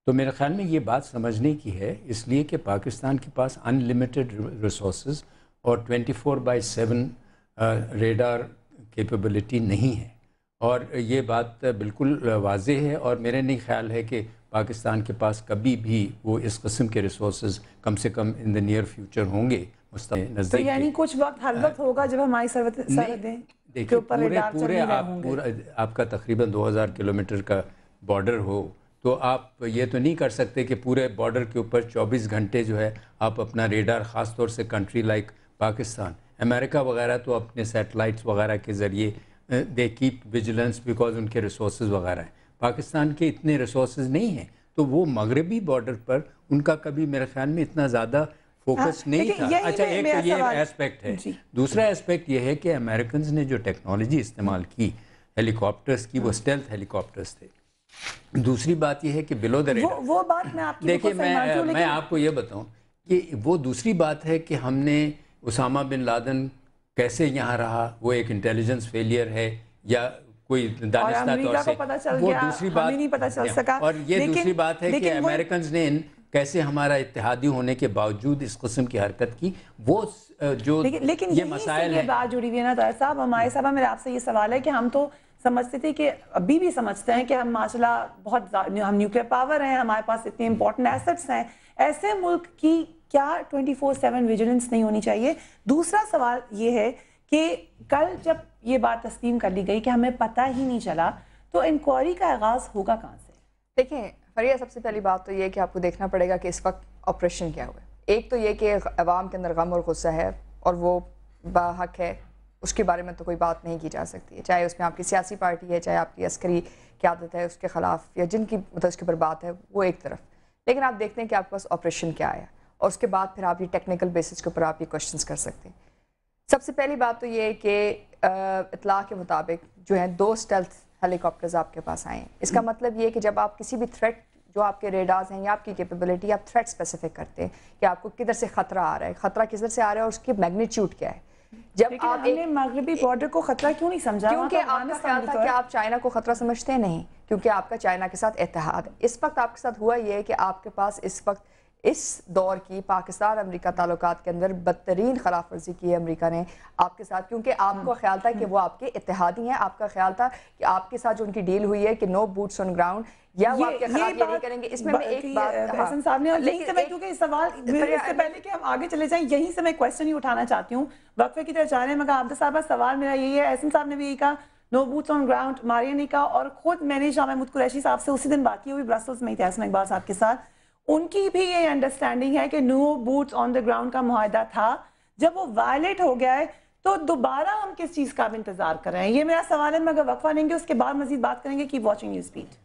تو میرے خیال میں یہ بات سمجھنے کی ہے، اس لیے کہ پاکستان کے پاس ان لمیٹڈ ریسورسز اور 24/7 ریڈار کیپیبلٹی نہیں ہے، اور یہ بات بالکل واضح ہے، اور میرے نہیں خیال ہے کہ پاکستان کے پاس کبھی بھی وہ اس قسم کے ریسورسز کم سے کم ان دا نیئر فیوچر ہوں گے نزدیک۔ تو یعنی کچھ وقت ہر وقت ہوگا جب ہماری سرحدیں کے اوپر ریڈار چل نہیں رہے ہوں گے۔ آپ کا تقریباً 2000 کلومیٹر کا بارڈر ہو تو آپ یہ تو نہیں کر سکتے کہ پورے بارڈر کے اوپر 24 گھنٹے جو ہے آپ اپنا ریڈار، خاص طور سے کنٹری لائک پاکستان، امریکہ وغیرہ تو اپنے سیٹلائٹس وغیرہ کے ذریعے دے کیپ ویجیلنس بیکاز ان کے ریسورسز وغیرہ ہیں۔ پاکستان کے اتنے ریسورسز نہیں ہیں، تو وہ مغربی بارڈر پر ان کا کبھی میرے خیال میں اتنا زیادہ فوکس نہیں تھا۔ اچھا، ایک تو یہ ایسپیکٹ ہے۔ دوسرا ایسپیکٹ یہ ہے کہ امریکنز نے جو ٹیکنالوجی استعمال کی ہیلی کاپٹرز کی، وہ اسٹیلتھ ہیلی کاپٹرز تھے۔ دوسری بات یہ ہے کہ بلو دا ریڈار، وہ بات میں آپ کی دیکھیں میں آپ کو یہ بتاؤں کہ وہ دوسری بات ہے کہ ہم نے اسامہ بن لادن کیسے یہاں رہا، وہ ایک انٹیلیجنس فیلئر ہے یا کوئی دانستہ طور سے، وہ دوسری بات، اور یہ دوسری بات ہے کہ امریکنز نے کیسے ہمارا اتحادی ہونے کے باوجود اس قسم کی حرکت کی، وہ جو یہ مسائل ہیں۔ لیکن بات جڑی ہوئی ہے نا طاہر صاحب، ہمارے صاحبہ میرا آپ سے یہ سوال ہے کہ ہم تو سمجھتے تھے کہ ابھی بھی سمجھتے ہیں کہ ہم ماشاءاللہ بہت ہم نیوکلیئر پاور ہیں، ہمارے پاس اتنے امپورٹنٹ ایسٹس ہیں، ایسے ملک کی کیا 24/7 ویجیلنس نہیں ہونی چاہیے؟ دوسرا سوال یہ ہے کہ کل جب یہ بات تسلیم کر لی گئی کہ ہمیں پتہ ہی نہیں چلا، تو انکوائری کا آغاز ہوگا کہاں سے؟ دیکھیں فریہ، سب سے پہلی بات تو یہ کہ آپ کو دیکھنا پڑے گا کہ اس وقت آپریشن کیا ہوا ہے۔ ایک تو یہ کہ عوام کے اندر غم اور غصہ ہے، اور وہ باحق ہے، اس کے بارے میں تو کوئی بات نہیں کی جا سکتی ہے، چاہے اس میں آپ کی سیاسی پارٹی ہے، چاہے آپ کی عسکری قیادت ہے اس کے خلاف، یا جن کی اس کے اوپر بات ہے، وہ ایک طرف۔ لیکن آپ دیکھتے ہیں کہ آپ کے پاس آپریشن کیا آیا، اور اس کے بعد پھر آپ یہ ٹیکنیکل بیسس کے اوپر آپ یہ کوشچنس کر سکتے ہیں۔ سب سے پہلی بات تو یہ ہے کہ اطلاع کے مطابق جو ہیں 2 اسٹیلتھ ہیلی کاپٹرز آپ کے پاس آئے ہیں۔ اس کا مطلب یہ کہ جب آپ کسی بھی تھریٹ، جو آپ کے ریڈارز ہیں یا آپ کی کیپیبلٹی، آپ تھریٹ اسپیسیفک کرتے ہیں کہ آپ کو کدھر سے خطرہ آ رہا ہے، خطرہ کدھر سے آ رہا ہے اور اس کی میگنیچیوڈ کیا ہے۔ جب آپ نے مغربی بارڈر کو خطرہ کیوں نہیں سمجھا؟ کیونکہ آپ کا خیال تھا کہ آپ چائنا کو خطرہ سمجھتے نہیں، کیونکہ آپ کا چائنا کے ساتھ اتحاد ہے۔ اس وقت آپ کے ساتھ ہوا یہ ہے کہ آپ کے پاس اس وقت اس دور کی پاکستان امریکہ تعلقات کے اندر بدترین خلاف ورزی کی ہے امریکہ نے آپ کے ساتھ، کیونکہ آپ کو خیال تھا کہ وہ آپ کے اتحادی ہیں، آپ کا خیال تھا کہ آپ کے ساتھ جو ان کی ڈیل ہوئی ہے کہ نو بوٹس آن گراؤنڈ، یا وہ آپ کے خلاف یہ نہیں کریں گے۔ اس میں ایک بات حسن صاحب نے، یہیں سے میں کیونکہ اس سوال اس سے پہلے کہ ہم آگے چلے جائیں، یہیں سے میں کویسچن ہی اٹھانا چاہتی ہوں، وقفے کی طرف جا رہے ہیں، مگر عابدہ صاحبہ سوال میرا یہی ہے، احسن صاحب نے بھی یہی کہا نو بوٹس آن گراؤنڈ، ماریا نے کہا، اور خود میں نے شاہ محمود قریشی صاحب سے اسی دن بات کی ہوئی، برسلز میں ہی تھے حسن اقبال صاحب کے ساتھ، ان کی بھی یہ انڈرسٹینڈنگ ہے کہ نو بوٹس آن دا گراؤنڈ کا معاہدہ تھا، جب وہ وائلیٹ ہو گیا ہے تو دوبارہ ہم کس چیز کا بھی انتظار کر رہے ہیں؟ یہ میرا سوال ہے، مگر وقفہ لیں گے، اس کے بعد مزید بات کریں گے۔ Keep watching News Beat.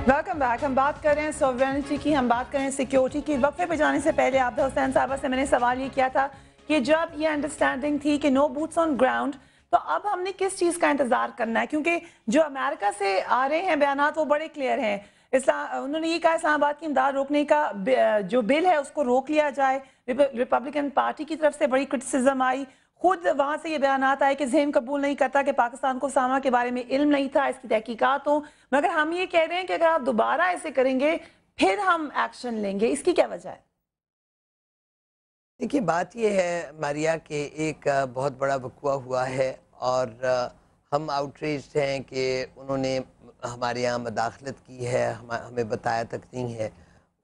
Welcome back. ہم بات کر رہے ہیں سوورینٹی کی، ہم بات کر رہے ہیں سیکیورٹی کی۔ وقفے پہ جانے سے پہلے عابدہ حسین صاحبہ سے میں نے سوال یہ کیا تھا کہ جب یہ انڈرسٹینڈنگ تھی کہ نو بوٹس آن گراؤنڈ، تو اب ہم نے کس چیز کا انتظار کرنا ہے؟ کیونکہ جو امریکہ سے آ رہے ہیں بیانات وہ بڑے کلیئر ہیں، انہوں نے یہ کہا اسلام آباد کی امداد روکنے کا جو بل ہے اس کو روک لیا جائے۔ ریپبلکن پارٹی کی طرف سے بڑی کرٹیسزم آئی، خود وہاں سے یہ بیانات آئے کہ ذہن قبول نہیں کرتا کہ پاکستان کو اسامہ کے بارے میں علم نہیں تھا، اس کی تحقیقات ہوں، مگر ہم یہ کہہ رہے ہیں کہ اگر آپ دوبارہ ایسے کریں گے پھر ہم ایکشن لیں گے، اس کی کیا وجہ ہے؟ دیکھیے بات یہ ہے ماریا کہ ایک بہت بڑا وقوع ہوا ہے، اور ہم آؤٹریجڈ ہیں کہ انہوں نے ہمارے یہاں مداخلت کی ہے، ہمیں بتایا تک نہیں ہے۔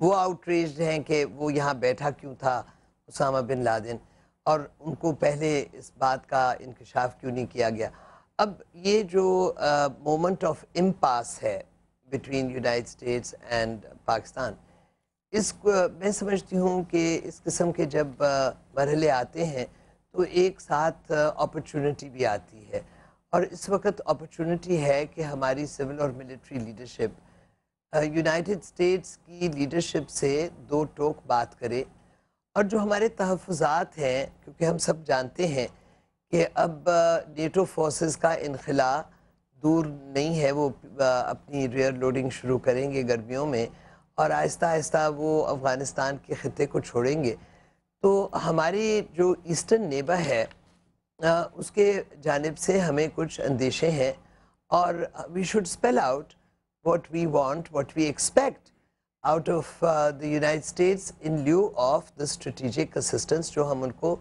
وہ آؤٹریجڈ ہیں کہ وہ یہاں بیٹھا کیوں تھا اسامہ بن لادن، اور ان کو پہلے اس بات کا انکشاف کیوں نہیں کیا گیا۔ اب یہ جو مومنٹ آف امپاس ہے between United States and Pakistan, اس کو میں سمجھتی ہوں کہ اس قسم کے جب مرحلے آتے ہیں تو ایک ساتھ اپرچونٹی بھی آتی ہے، اور اس وقت اپرچونٹی ہے کہ ہماری سول اور ملٹری لیڈرشپ یونائٹڈ اسٹیٹس کی لیڈرشپ سے دو ٹوک بات کرے، اور جو ہمارے تحفظات ہیں، کیونکہ ہم سب جانتے ہیں کہ اب نیٹو فورسز کا انخلا دور نہیں ہے، وہ اپنی ریئر لوڈنگ شروع کریں گے گرمیوں میں، اور آہستہ آہستہ وہ افغانستان کے خطے کو چھوڑیں گے. تو ہماری جو ایسٹرن نیبر ہے اس کے جانب سے ہمیں کچھ اندیشے ہیں، اور we should spell out what we want, what we expect out of the United States in lieu of the strategic assistance جو ہم ان کو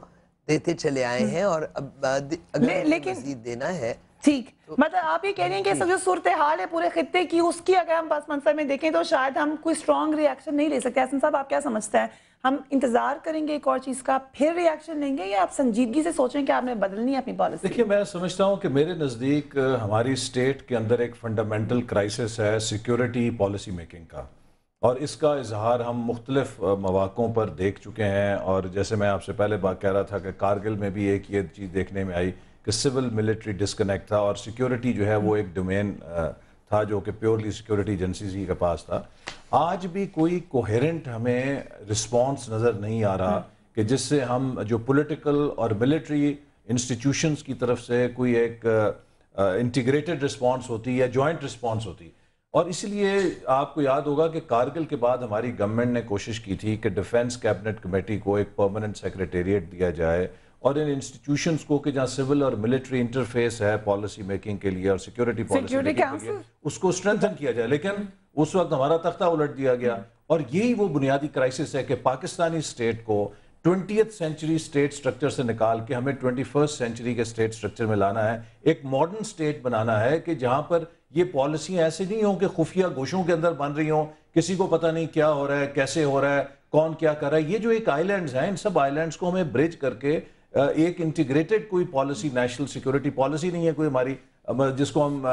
دیتے چلے آئے ہیں، اور اگر مزید دینا ہے. ٹھیک، مطلب آپ یہ کہہ رہے ہیں کہ جو صورتحال ہے پورے خطے کی، اس کی اگر ہم پس منظر میں دیکھیں تو شاید ہم کوئی اسٹرانگ ری ایکشن نہیں لے سکتے. حسن صاحب آپ کیا سمجھتے ہیں، ہم انتظار کریں گے ایک اور چیز کا پھر ری ایکشن لیں گے، یا آپ سنجیدگی سے سوچیں کہ آپ نے بدلنی ہے اپنی پالیسی؟ دیکھیے، میں سمجھتا ہوں کہ میرے نزدیک ہماری اسٹیٹ کے اندر ایک فنڈامنٹل کرائسس ہے سیکیورٹی پالیسی میکنگ کا، اور اس کا اظہار ہم مختلف مواقعوں پر دیکھ چکے ہیں. اور جیسے میں آپ سے پہلے بات کہہ رہا تھا کہ کارگل میں بھی ایک یہ چیز دیکھنے میں آئی کہ سول ملٹری ڈسکنیکٹ تھا، اور سیکیورٹی جو ہے وہ ایک ڈومین تھا جو کہ پیورلی سیکیورٹی ایجنسیز ہی کے پاس تھا. آج بھی کوئی کوہیرنٹ ہمیں رسپانس نظر نہیں آ رہا کہ جس سے ہم جو پولیٹیکل اور ملٹری انسٹیٹیوشنز کی طرف سے کوئی ایک انٹیگریٹڈ رسپانس ہوتی یا جوائنٹ رسپانس ہوتی. اور اس لیے آپ کو یاد ہوگا کہ کارگل کے بعد ہماری گورنمنٹ نے کوشش کی تھی کہ ڈیفنس کیبنٹ کمیٹی کو ایک پرماننٹ سیکریٹریٹ دیا جائے، اور ان انسٹیٹیوشنز کو کہ جہاں سول اور ملٹری انٹرفیس ہے پالیسی میکنگ کے لیے اور سیکیورٹی پالیسی میکنگ کے لیے، اس کو اسٹرینتھن کیا جائے. لیکن اس وقت ہمارا تختہ الٹ دیا گیا، اور یہی وہ بنیادی کرائسس ہے کہ پاکستانی اسٹیٹ کو 20th سینچری اسٹیٹ سٹرکچر سے نکال کے ہمیں 21st سینچری کے اسٹیٹ سٹرکچر میں لانا ہے. ایک ماڈرن اسٹیٹ بنانا ہے کہ جہاں پر یہ پالیسیاں ایسے نہیں ہوں کہ خفیہ گوشوں کے اندر بن رہی ہوں، کسی کو پتہ نہیں کیا ہو رہا ہے، کیسے ہو رہا ہے، کون کیا کر رہا ہے. یہ جو ایک آئی لینڈز ہیں، ان سب آئی لینڈز کو ہمیں برج کر کے ایک انٹیگریٹڈ کوئی پالیسی، نیشنل سیکیورٹی پالیسی نہیں ہے کوئی ہماری جس کو ہم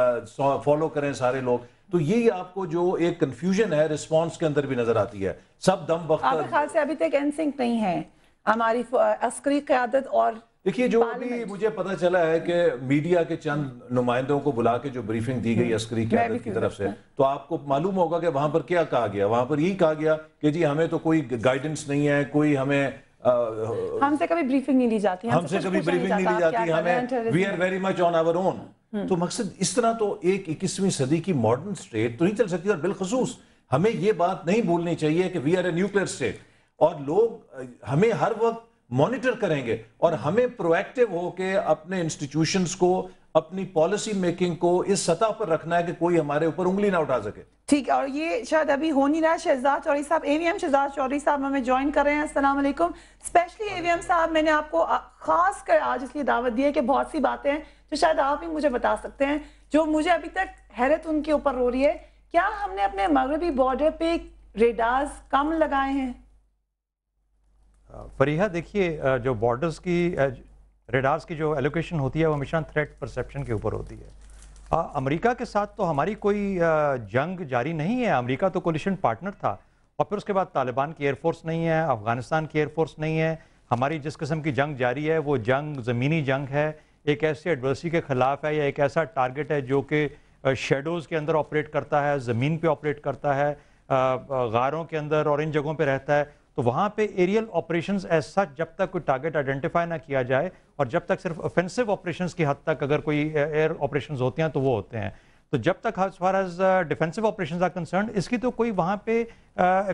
فالو کریں سارے لوگ. تو یہی آپ کو جو ایک کنفیوژن ہے رسپانس کے اندر بھی نظر آتی ہے. سب دم وقت آپ کے خیال سے ابھی تک ان سنک نہیں ہے ہماری عسکری قیادت؟ اور دیکھیے، جو بھی مجھے پتہ چلا ہے کہ میڈیا کے چند نمائندوں کو بلا کے جو بریفنگ دی گئی عسکری قیادت کی طرف سے، تو آپ کو معلوم ہوگا کہ وہاں پر کیا کہا گیا. وہاں پر یہی کہا گیا کہ جی ہمیں تو کوئی گائیڈنس نہیں ہے، کوئی ہمیں ہم سے کبھی بریفنگ نہیں لی جاتی، ہم سے کبھی بریفنگ نہیں لی جاتی، ہمیں وی آر ویری مچ آن آور اون. تو مقصد اس طرح تو ایک 21ویں صدی کی ماڈرن اسٹیٹ تو نہیں چل سکتی. اور بالخصوص ہمیں یہ بات نہیں بھولنی چاہیے کہ we are a nuclear state, اور لوگ ہمیں ہر وقت مانیٹر کریں گے، اور ہمیں پرو ایکٹیو ہو کے اپنے انسٹیٹیوشنز کو، اپنی پالیسی میکنگ کو اس سطح پر رکھنا ہے کہ کوئی ہمارے اوپر انگلی نہ اٹھا سکے. ٹھیک ہے، اور یہ شاید ابھی ہو نہیں رہا. شہزاد چودھری صاحب، AVM شہزاد چودھری صاحب ہمیں جوائن کر رہے ہیں. السلام علیکم. اسپیشلی AVM صاحب، میں نے آپ کو خاص کر آج اس لیے دعوت دی ہے کہ بہت سی باتیں ہیں جو شاید آپ ہی مجھے بتا سکتے ہیں، جو مجھے ابھی تک حیرت ان کے اوپر ہو رہی ہے. کیا ہم نے اپنے مغربی بارڈر پہ ریڈارز کم لگائے ہیں؟ فریحہ، دیکھیے، جو بارڈرز کی ریڈارز کی جو ایلوکیشن ہوتی ہے وہ ہمیشہ تھریٹ پرسیپشن کے اوپر ہوتی ہے. امریکہ کے ساتھ تو ہماری کوئی جنگ جاری نہیں ہے. امریکہ تو کولیشن پارٹنر تھا، اور پھر اس کے بعد طالبان کی ایئر فورس نہیں ہے، افغانستان کی ایئر فورس نہیں ہے. ہماری جس قسم کی جنگ جاری ہے وہ جنگ زمینی جنگ ہے، ایک ایسے ایڈورسری کے خلاف ہے، یا ایک ایسا ٹارگٹ ہے جو کہ شیڈوز کے اندر آپریٹ کرتا ہے، زمین پہ آپریٹ کرتا ہے، غاروں کے اندر اور ان جگہوں پہ رہتا ہے. تو وہاں پہ ایریل آپریشنز ایز سچ جب تک کوئی ٹارگٹ آئیڈینٹیفائی نہ کیا جائے، اور جب تک صرف offensive آپریشنز کی حد تک اگر کوئی ایئر آپریشنز ہوتے ہیں تو وہ ہوتے ہیں. تو جب تک as far as defensive operations are concerned، اس کی تو کوئی وہاں پہ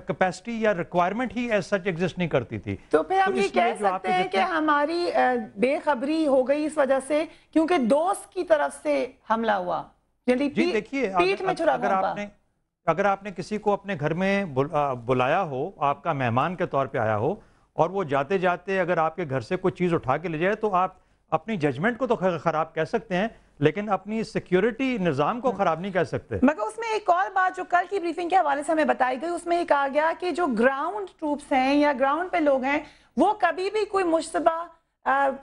کیپیسٹی یا ریکوائرمنٹ ہی ایز سچ ایگزسٹ نہیں کرتی تھی. تو پھر ہم یہ کہہ سکتے ہیں کہ ہماری بے خبری ہو گئی اس وجہ سے، کیونکہ دوست کی طرف سے حملہ ہوا. جی دیکھیے، اگر آپ نے کسی کو اپنے گھر میں بلایا ہو، آپ کا مہمان کے طور پہ آیا ہو، اور وہ جاتے جاتے اگر آپ کے گھر سے کوئی چیز اٹھا کے لے جائے، تو آپ اپنی ججمنٹ کو تو خراب کہہ سکتے ہیں، لیکن اپنی سیکیورٹی نظام کو خراب نہیں کہہ سکتے. مگر اس میں ایک اور بات جو کل کی بریفنگ کے حوالے سے ہمیں بتائی گئی، اس میں یہ کہا گیا کہ جو گراؤنڈ ٹروپس ہیں یا گراؤنڈ پہ لوگ ہیں، وہ کبھی بھی کوئی مشتبہ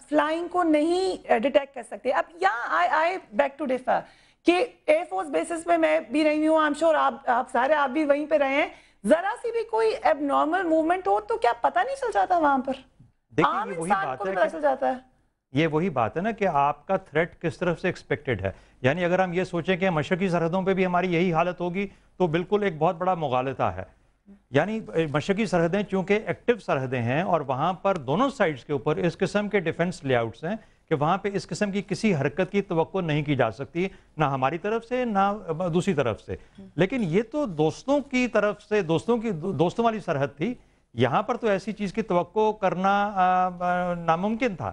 فلائنگ کو نہیں ڈیٹیکٹ کر سکتے. اب یہاں آئی بیک ٹو ڈیفر کہ ایئر فورس بیسز پہ میں بھی رہی ہوں، I'm sure آپ سارے آپ بھی وہیں پہ رہے ہیں، ذرا سی بھی کوئی ایب نارمل موومنٹ ہو تو کیا پتہ نہیں چل جاتا وہاں پر؟ عام انسان کو بھی پتہ چل جاتا ہے. یہ وہی بات ہے نا کہ آپ کا تھریٹ کس طرف سے ایکسپیکٹڈ ہے. یعنی اگر ہم یہ سوچیں کہ مشرقی سرحدوں پہ بھی ہماری یہی حالت ہوگی تو بالکل ایک بہت بڑا مغالطہ ہے. یعنی مشرقی سرحدیں چونکہ ایکٹیو سرحدیں ہیں اور وہاں پر دونوں سائڈز کے اوپر اس قسم کے ڈیفنس لے آؤٹس ہیں کہ وہاں پہ اس قسم کی کسی حرکت کی توقع نہیں کی جا سکتی، نہ ہماری طرف سے نہ دوسری طرف سے. لیکن یہ تو دوستوں کی طرف سے دوستوں والی سرحد تھی. یہاں پر تو ایسی چیز کی توقع کرنا ناممکن تھا.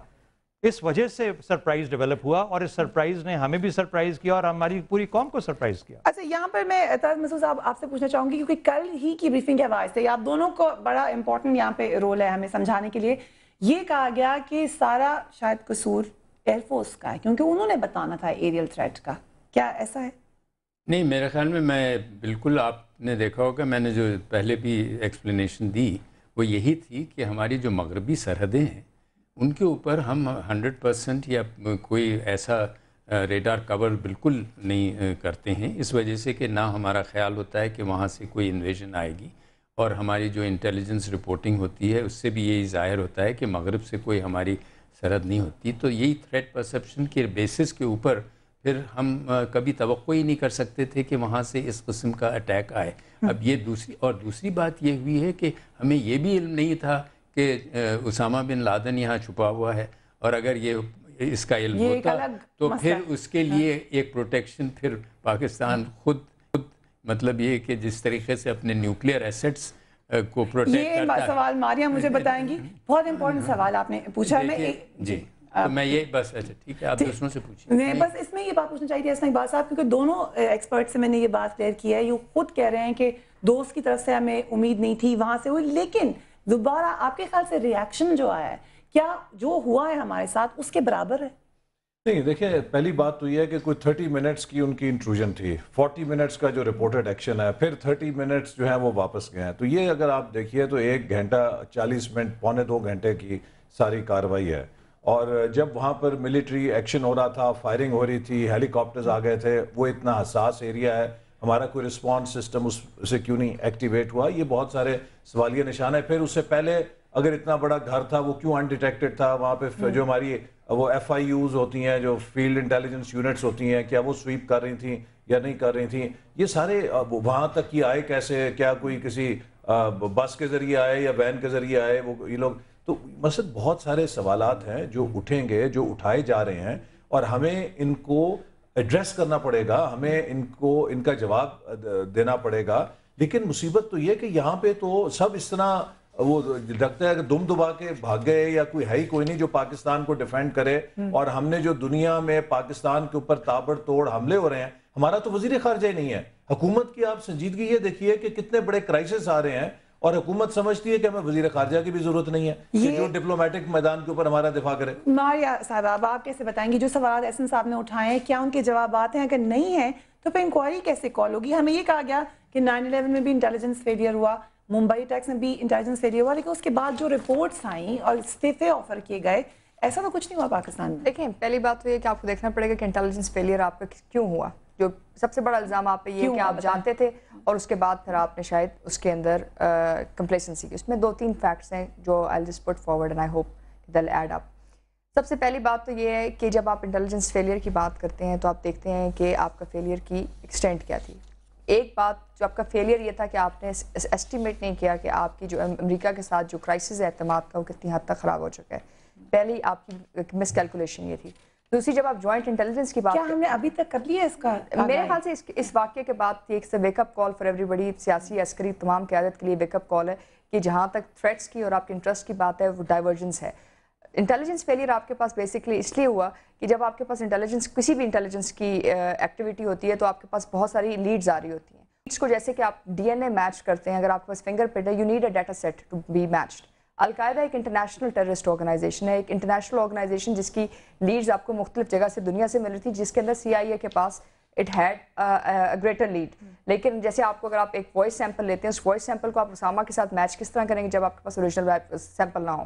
اس وجہ سے سرپرائز ڈیولپ ہوا اور اس سرپرائز نے ہمیں بھی سرپرائز کیا اور ہماری پوری قوم کو سرپرائز کیا. اچھا، یہاں پر میں طارق مسعود صاحب آپ سے پوچھنا چاہوں گی، کیونکہ کل ہی کی بریفنگ کے حوالے سے آپ دونوں کو بڑا امپورٹنٹ یہاں پہ رول ہے ہمیں سمجھانے کے لیے. یہ کہا گیا کہ سارا شاید قصور ایئر فورس کا ہے کیونکہ انہوں نے بتانا تھا ایریل تھریٹ کا. کیا ایسا ہے؟ نہیں، میرے خیال میں بالکل، آپ نے دیکھا ہوگا میں نے جو پہلے بھی ایکسپلینیشن دی وہ یہی تھی کہ ہماری جو مغربی سرحدیں ہیں ان کے اوپر ہم 100% یا کوئی ایسا ریڈار کور بالکل نہیں کرتے ہیں، اس وجہ سے کہ نہ ہمارا خیال ہوتا ہے کہ وہاں سے کوئی انویژن آئے گی، اور ہماری جو انٹیلیجنس رپورٹنگ ہوتی ہے اس سے بھی یہی ظاہر ہوتا ہے کہ مغرب سے کوئی ہماری سرحد نہیں ہوتی. تو یہی تھریٹ پرسیپشن کے بیسس کے اوپر پھر ہم کبھی توقع ہی نہیں کر سکتے تھے کہ وہاں سے اس قسم کا اٹیک آئے. اب یہ دوسری بات یہ ہوئی ہے کہ ہمیں یہ بھی علم نہیں تھا کہ اسامہ بن لادن یہاں چھپا ہوا ہے، اور اگر یہ اس کا علم ہوتا تو پھر اس کے لیے ایک پروٹیکشن پھر پاکستان خود مطلب یہ کہ جس طریقے سے اپنے نیوکلیئر ایسٹس کو پروٹیکٹ کرتا ہے. یہ سوال ماریہ مجھے بتائیں گی، بہت امپورٹنٹ سوال آپ نے پوچھا. جی تو میں یہ بس اچھا ٹھیک ہے، آپ دوسروں سے پوچھیں. نہیں، بس اس میں یہ بات پوچھنا چاہیے اقبال صاحب، کیونکہ دونوں ایکسپرٹ سے میں نے یہ بات کلیئر کی ہے. یہ خود کہہ رہے ہیں کہ دوست کی طرف سے ہمیں امید نہیں تھی وہاں سے ہوئی، لیکن دوبارہ آپ کے خیال سے ریاکشن جو آیا ہے کیا جو ہوا ہے ہمارے ساتھ اس کے برابر ہے؟ نہیں، دیکھیں پہلی بات تو یہ ہے کہ کوئی 30 منٹس کی ان کی انٹروژن تھی، 40 منٹس کا جو رپورٹڈ ایکشن ہے، پھر 30 منٹس جو ہیں وہ واپس گئے ہیں. تو یہ اگر آپ دیکھیے تو 1 گھنٹہ 40 منٹ پونے 2 گھنٹے کی ساری کارروائی ہے. اور جب وہاں پر ملٹری ایکشن ہو رہا تھا، فائرنگ ہو رہی تھی، ہیلی کاپٹرز آ گئے تھے، وہ اتنا حساس ایریا ہے، ہمارا کوئی رسپانس سسٹم اس سے کیوں نہیں ایکٹیویٹ ہوا؟ یہ بہت سارے سوالیہ نشان ہے. پھر اس سے پہلے اگر اتنا بڑا گھر تھا وہ کیوں انڈیٹیکٹڈ تھا؟ وہاں پہ جو ہماری وہ FIUs ہوتی ہیں، جو فیلڈ انٹیلیجنس یونٹس ہوتی ہیں، کیا وہ سویپ کر رہی تھیں یا نہیں کر رہی تھیں؟ یہ سارے وہاں تک یہ آئے کیسے؟ کیا کوئی کسی بس کے ذریعے آئے یا وین کے ذریعے آئے وہ یہ لوگ؟ تو مثلا بہت سارے سوالات ہیں جو اٹھیں گے، جو اٹھائے جا رہے ہیں، اور ہمیں ان کو ایڈریس کرنا پڑے گا، ہمیں ان کا جواب دینا پڑے گا. لیکن مصیبت تو یہ کہ یہاں پہ تو سب اس طرح وہ لگتا ہے کہ دم دبا کے بھاگ گئے، یا کوئی ہے ہی کوئی نہیں جو پاکستان کو ڈیفینڈ کرے. اور ہم نے جو دنیا میں پاکستان کے اوپر تابڑ توڑ حملے ہو رہے ہیں، ہمارا تو وزیر خارجہ ہی نہیں ہے. حکومت کی آپ سنجیدگی یہ دیکھیے کہ کتنے بڑے کرائسس آ رہے ہیں، اور حکومت سمجھتی ہے کہ ہمیں وزیر خارجہ کی بھی ضرورت نہیں ہے کہ جو ڈپلومیٹک میدان کے اوپر ہمارا دفاع کرے. ماریہ صاحب آپ کیسے بتائیں گی جو سوالات احسن صاحب نے اٹھائے ہیں، کیا ان کے جوابات ہیں؟ اگر نہیں ہیں تو پھر انکوائری کیسے کال ہوگی؟ ہمیں یہ کہا گیا کہ 9/11 میں بھی انٹیلیجنس فیلئر ہوا، ممبئی اٹیکس میں بھی انٹیلیجنس فیلئر ہوا، لیکن اس کے بعد جو رپورٹس آئیں اور استعفے آفر کیے گئے، ایسا تو کچھ نہیں ہوا پاکستان میں. دیکھیں پہلی بات تو یہ کہ آپ کو دیکھنا پڑے گا کہ انٹیلیجنس فیلئر آپ کا کیوں ہوا. جو سب سے بڑا الزام آپ پہ یہ کہ آپ جانتے تھے اور اس کے بعد پھر آپ نے شاید اس کے اندر کمپلیسنسی کی. اس میں 2-3 فیکٹس ہیں جو I'll just put forward and I hope they'll add up. سب سے پہلی بات تو یہ ہے کہ جب آپ انٹیلیجنس فیلئر کی بات کرتے ہیں تو آپ دیکھتے ہیں کہ آپ کا فیلئر کی ایکسٹینٹ کیا تھی. ایک بات جو آپ کا فیلئر یہ تھا کہ آپ نے ایسٹیمیٹ نہیں کیا کہ آپ کی جو امریکہ کے ساتھ جو کرائسس ہے اعتماد کا وہ کتنی حد تک خراب ہو چکا ہے. پہلی آپ کی مس کیلکولیشن یہ تھی. دوسری، جب آپ جوائنٹ انٹیلیجنس کی بات کیا ہم نے ابھی تک کر لیا اس کا؟ میرے خیال سے اس واقعے کے بعد ایک سے wake up call for everybody, سیاسی عسکری تمام قیادت کے لیے ویک اپ کال ہے کہ جہاں تک تھریٹس کی اور آپ کے انٹرسٹ کی بات ہے وہ ڈائیورجنس ہے. انٹیلیجنس فیلئر آپ کے پاس بیسکلی اس لیے ہوا کہ جب آپ کے پاس انٹیلیجنس کسی بھی انٹیلیجنس کی ایکٹیویٹی ہوتی ہے تو آپ کے پاس بہت ساری لیڈز آ رہی ہوتی ہیں. لیڈز کو جیسے کہ آپ DNA میچ کرتے ہیں، اگر آپ کے پاس فنگر پرنٹ ہے، you need a data set to be matched. القاعدہ ایک انٹرنیشنل ٹیررسٹ آرگنائزیشن ہے، ایک انٹرنیشنل آرگنائزیشن جس کی لیڈز آپ کو مختلف جگہ سے دنیا سے مل رہی تھی، جس کے اندر CIA کے پاس اٹ ہیڈ گریٹر لیڈ. لیکن جیسے آپ کو اگر آپ ایک وائس سیمپل لیتے ہیں، اس وائس سیمپل کو آپ اسامہ کے ساتھ میچ کس طرح کریں گے جب آپ کے پاس اوریجنل سیمپل نہ ہو؟